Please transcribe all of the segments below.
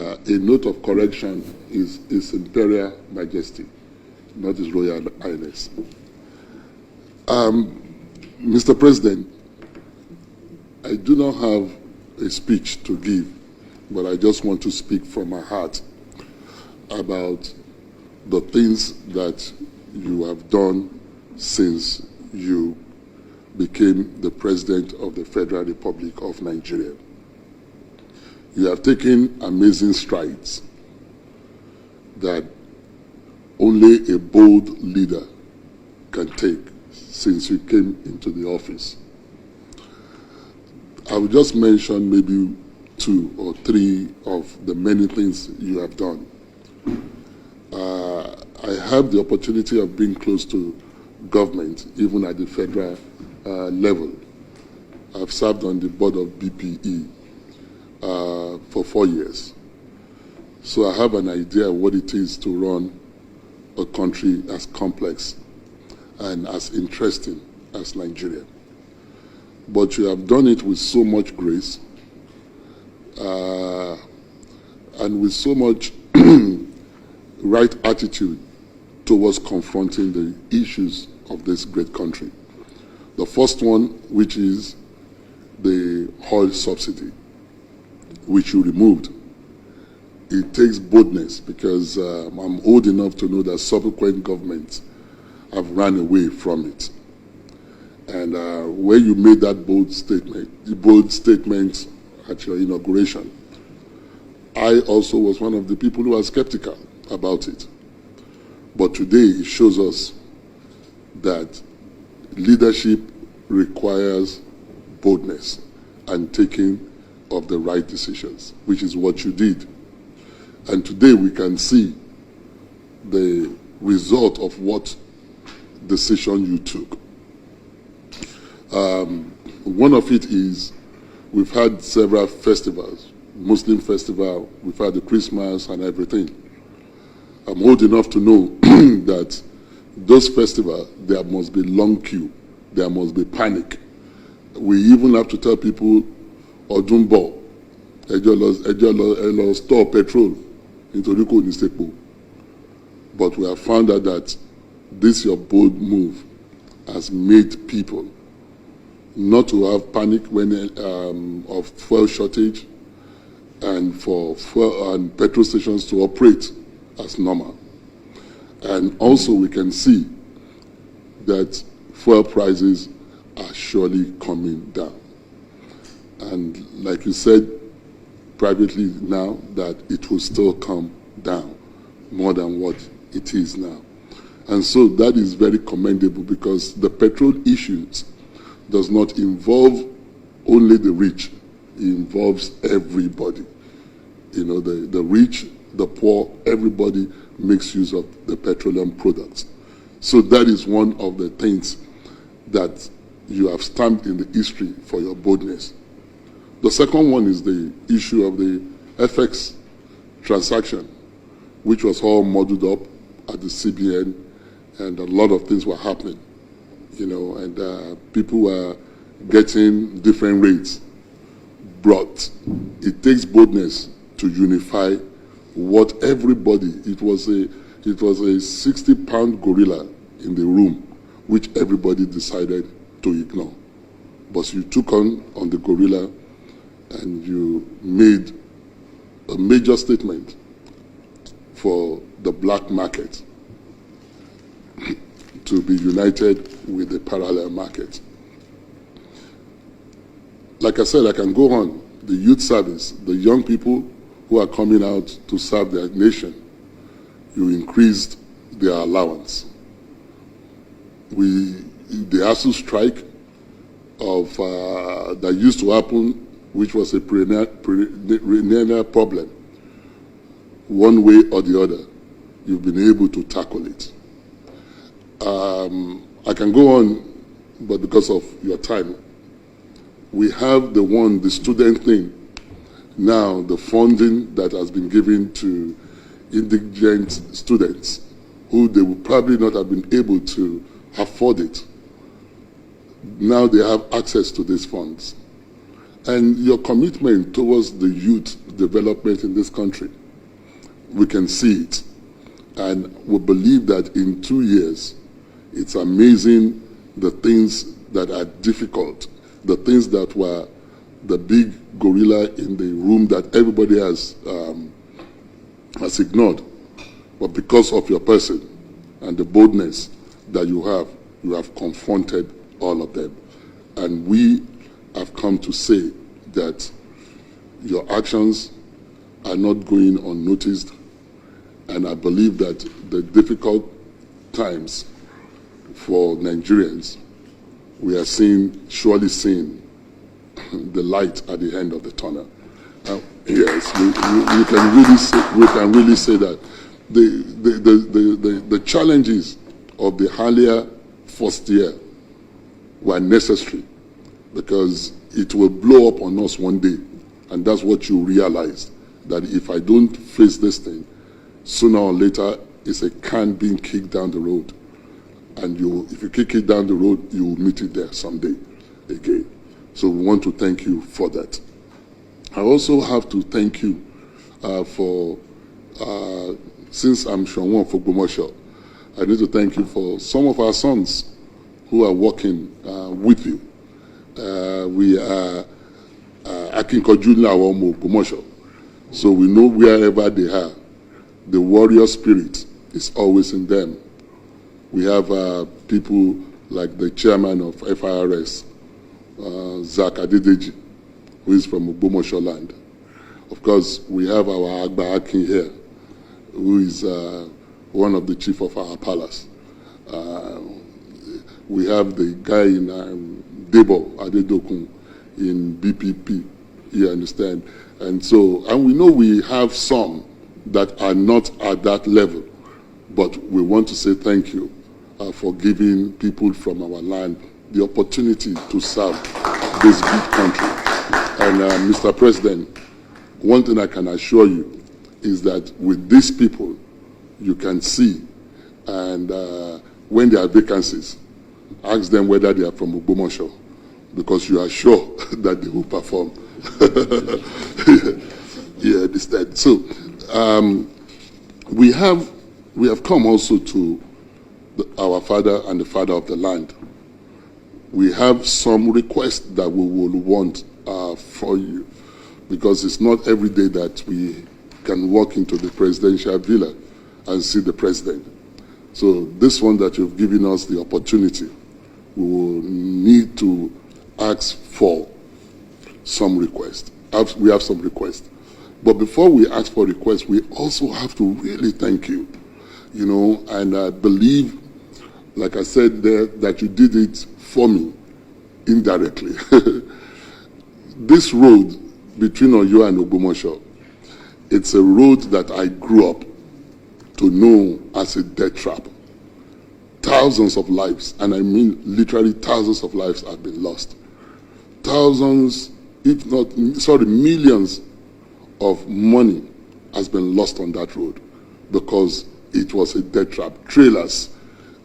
A note of correction is His Imperial Majesty, not His Royal Highness. Mr. President, I do not have a speech to give, but I just want to speak from my heart about the things that you have done since you became the President of the Federal Republic of Nigeria. You have taken amazing strides that only a bold leader can take since you came into the office. I will just mention maybe 2 or 3 of the many things you have done. I have the opportunity of being close to government, even at the federal level. I've served on the board of BPE for 4 years. So I have an idea of what it is to run a country as complex and as interesting as Nigeria. But you have done it with so much grace and with so much right attitude towards confronting the issues of this great country. The first one, which is the oil subsidy, which you removed. It takes boldness because I'm old enough to know that subsequent governments have run away from it. And when you made that bold statement at your inauguration, I also was one of the people who were skeptical about it. But today it shows us that leadership requires boldness and taking of the right decisions, which is what you did. And today we can see the result of what decision you took. One of it is we've had several festivals, Muslim festival, we've had the Christmas and everything. I'm old enough to know that those festivals, there must be long queue, there must be panic. We even have to tell people, Odumbo, ẹ lọ store petrol nítorí kò ní sepo. But we have found out that this your bold move has made people not to have panic when of fuel shortage and for fuel and petrol stations to operate as normal. And also we can see that fuel prices are surely coming down. And like you said privately now, that it will still come down more than what it is now. And so that is very commendable because the petrol issues does not involve only the rich. It involves everybody. You know, the rich, the poor, everybody makes use of the petroleum products. So that is one of the things that you have stamped in the history for your boldness. The second one is the issue of the FX transaction, which was all muddled up at the CBN, and a lot of things were happening, you know, and people were getting different rates brought. It takes boldness to unify what everybody, it was a 60-pound gorilla in the room, which everybody decided to ignore. But you took on the gorilla and you made a major statement for the black market to be united with the parallel market. Like I said, I can go on. The youth service, the young people who are coming out to serve their nation, you increased their allowance. The ASU strike that used to happen, which was a perennial problem, one way or the other, you've been able to tackle it. I can go on, but because of your time, we have the student thing. Now, the funding that has been given to indigent students who they would probably not have been able to afford it. Now they have access to these funds. And your commitment towards the youth, development in this country. We can see it. And we believe that in 2 years, it's amazing the things that are difficult, the things that were the big gorilla in the room that everybody has ignored. But because of your person and the boldness that you have confronted all of them. And we have come to say that your actions are not going unnoticed. And I believe that the difficult times for Nigerians, we are surely seeing the light at the end of the tunnel. Yes, we can really say that the challenges of the earlier first year were necessary because it will blow up on us one day, and that's what you realize, that if I don't face this thing, sooner or later it's a can being kicked down the road, and if you kick it down the road, you will meet it there someday again. So we want to thank you for that. I also have to thank you since I'm Soun for Ogbomoso, I need to thank you for some of our sons who are working with you. We are Akinkoju Lawomo Ogbomoso, so we know wherever they are, the warrior spirit is always in them. We have people like the chairman of FIRS, Zak Adedeji, who is from Ogbomoso land. Of course, we have our Agba Akin here, who is one of the chief of our palace. We have the guy in Debo Adedokun in BPP, you understand? And we know we have some that are not at that level, but we want to say thank you for giving people from our land the opportunity to serve this good country. And Mr. President, one thing I can assure you is that with these people, you can see, and when there are vacancies, ask them whether they are from Ogbomoso, because you are sure that they will perform. Yeah, understand. So we have come also to our father and the father of the land. We have some requests that we will want for you, because it's not every day that we can walk into the presidential villa and see the president. So this one that you've given us the opportunity, we will need to ask for some requests. We have some requests. But before we ask for requests, we also have to really thank you, and I believe, like I said there, that you did it for me indirectly. This road between Oyo and Ogbomoso, it's a road that I grew up to know as a death trap. Thousands of lives, and I mean literally thousands of lives, have been lost. Thousands, if not, millions of money has been lost on that road because it was a death trap. Trailers,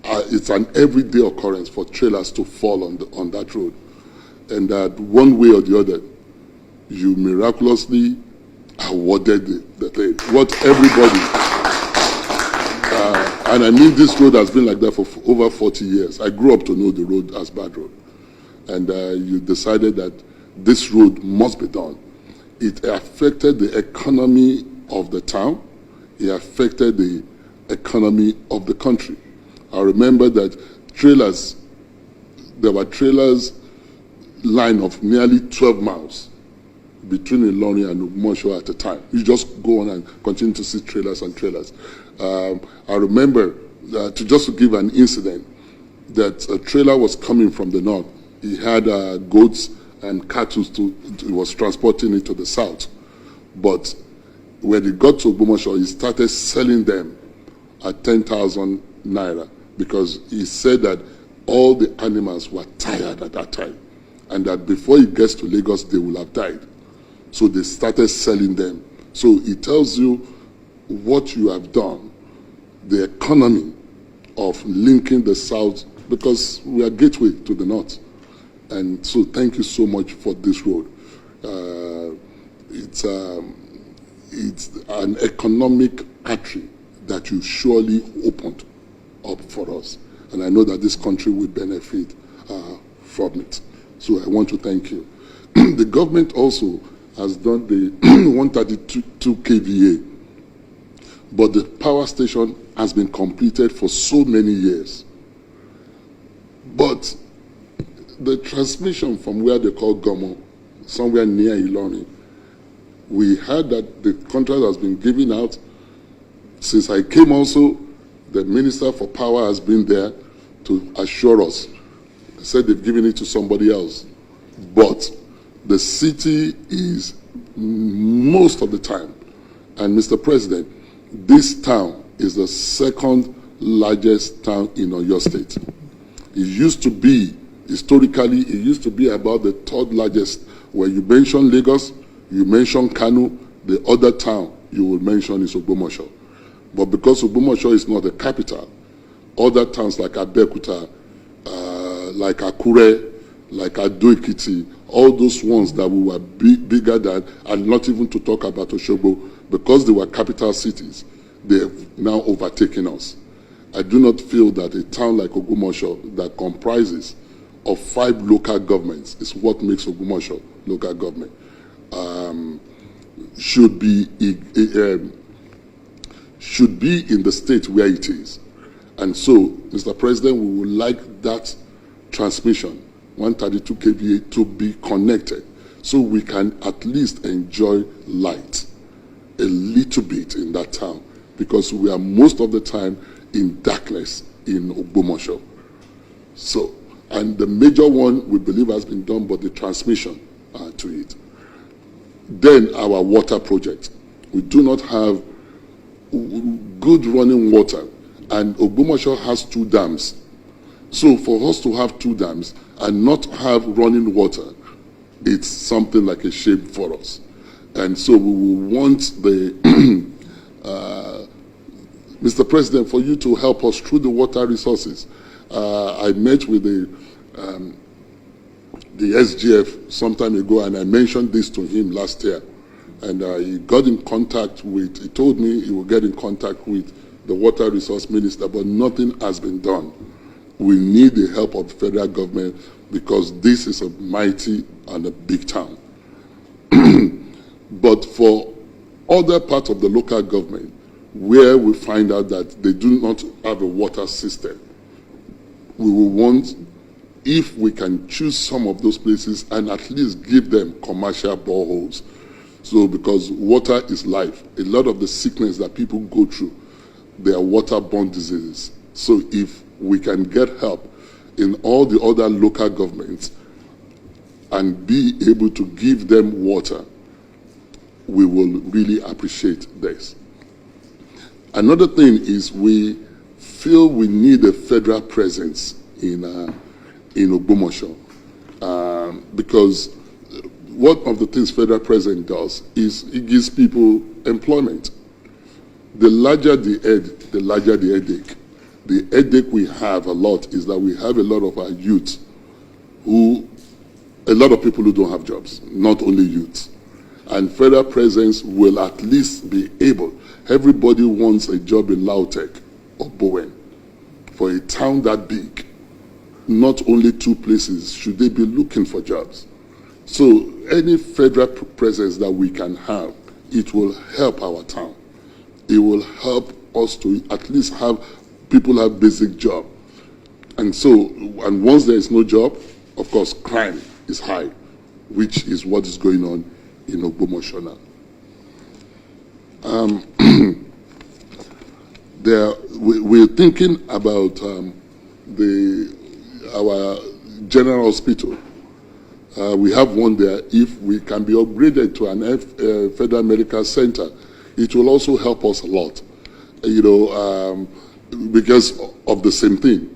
it's an everyday occurrence for trailers to fall on that road. And that one way or the other, you miraculously awarded the thing. What everybody, and I mean this road has been like that for over 40 years. I grew up to know the road as bad road. And you decided that this road must be done. It affected the economy of the town. It affected the economy of the country. I remember that there were trailers line of nearly 12 miles between Ilorin and Ogbomoso at a time. You just go on and continue to see trailers and trailers. I remember, to give an incident, that a trailer was coming from the north. He had goats and cattle he was transporting it to the south. But when he got to Ogbomoso, he started selling them at 10,000 naira because he said that all the animals were tired at that time and that before he gets to Lagos, they will have died. So they started selling them. So it tells you what you have done, the economy of linking the south, because we are gateway to the north. And so thank you so much for this road. it's an economic artery that you surely opened up for us. And I know that this country will benefit from it. So I want to thank you. The government also has done the 132 kVA, but the power station has been completed for so many years. But the transmission from where they call Gomo, somewhere near Ilorin, we heard that the contract has been given out. Since I came also, the Minister for Power has been there to assure us. They said they've given it to somebody else. But the city is most of the time, and Mr. President, this town is the second largest town in Oyo State. It used to be, historically, it used to be about the third largest. When you mention Lagos, you mention Kano, the other town you will mention is Ogbomoso. But because Ogbomoso is not the capital, other towns like Abeokuta, like Akure, like Ado-Ekiti, all those ones that we were bigger than, and not even to talk about Osogbo, because they were capital cities, they have now overtaken us. I do not feel that a town like Ogbomoso that comprises of 5 local governments is what makes Ogbomoso local government. Should be in the state where it is. And so, Mr. President, we would like that transmission, 132 kVA, to be connected so we can at least enjoy light a little bit in that town, because we are most of the time in darkness in Ogbomoso. So, and the major one we believe has been done, but the transmission to it. Then our water project. We do not have good running water, and Ogbomoso has 2 dams. So for us to have 2 dams and not have running water, it's something like a shame for us. And so we will want the Mr. President, for you to help us through the water resources. I met with the SGF some time ago, and I mentioned this to him last year. And he got in contact with, he told me he will get in contact with the water resource minister, but nothing has been done. We need the help of the federal government, because this is a mighty and a big town. But for other parts of the local government, where we find out that they do not have a water system, we will want, if we can choose some of those places and at least give them commercial boreholes. So, because water is life. A lot of the sickness that people go through, they are waterborne diseases. So if we can get help in all the other local governments and be able to give them water, we will really appreciate this. Another thing is we feel we need a federal presence in Ogbomoso, because one of the things federal president does is it gives people employment. The larger the head, the larger the headache. The headache we have a lot is that we have a lot of our youth a lot of people who don't have jobs, not only youth. And federal presence will at least be able, everybody wants a job in Lautech or Bowen. For a town that big, not only 2 places should they be looking for jobs. So any federal presence that we can have, it will help our town. It will help us to at least have people have basic job. And so, and once there is no job, of course, crime is high, which is what is going on in Ogbomoso now. We're thinking about our general hospital. We have one there. If we can be upgraded to an federal medical center, it will also help us a lot, because of the same thing,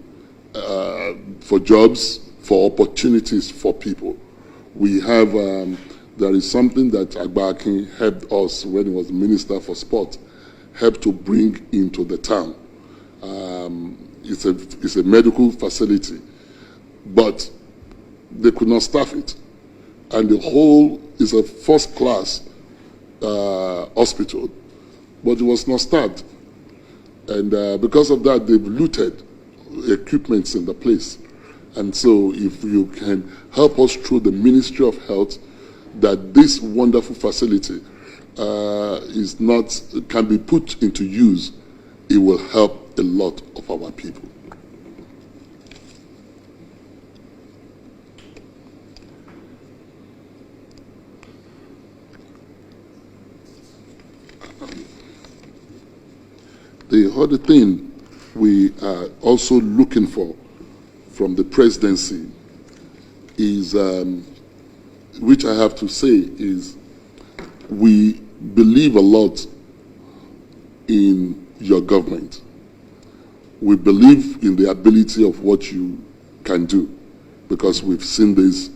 for jobs, for opportunities for people. We have, there is something that Agba helped us when he was Minister for Sport, helped to bring into the town. It's a medical facility, but they could not staff it. And the whole is a first-class hospital, but it was not started. And because of that, they've looted equipments in the place. And so if you can help us through the Ministry of Health, that this wonderful facility can be put into use, it will help a lot of our people. The other thing we are also looking for from the presidency is, which I have to say is, we believe a lot in your government. We believe in the ability of what you can do, because we've seen this.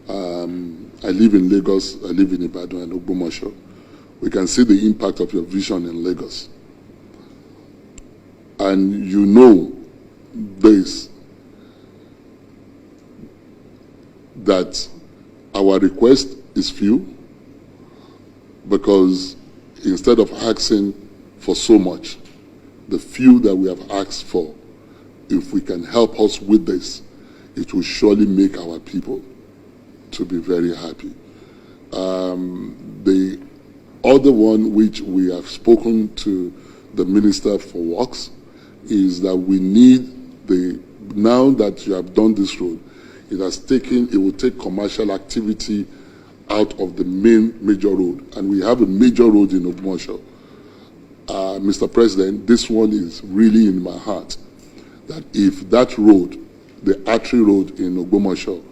I live in Lagos, I live in Ibadan and Ogbomoso. We can see the impact of your vision in Lagos. And you know this, that our request is few, because instead of asking for so much, the few that we have asked for, if we can help us with this, it will surely make our people to be very happy. The other one which we have spoken to the Minister for Works is that we need now that you have done this road, it will take commercial activity out of the major road. And we have a major road in Ogbomoso. Mr. President, this one is really in my heart, that if that road, the artery road in Ogbomoso,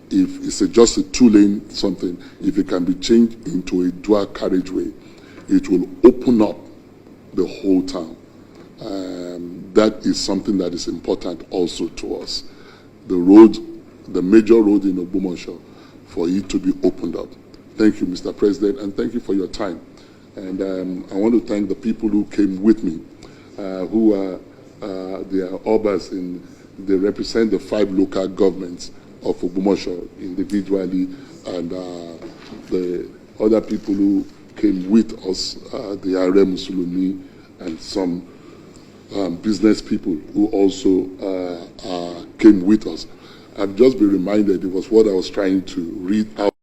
if it's just a 2-lane something, if it can be changed into a dual carriageway, it will open up the whole town. That is something that is important also to us. The road, the major road in Ogbomoso, for it to be opened up. Thank you, Mr. President, and thank you for your time. And I want to thank the people who came with me, who are the Obas, they represent the 5 local governments of Ogbomoso individually, and the other people who came with us, the Are Musulumi, and some business people who also came with us. I've just been reminded, it was what I was trying to read out.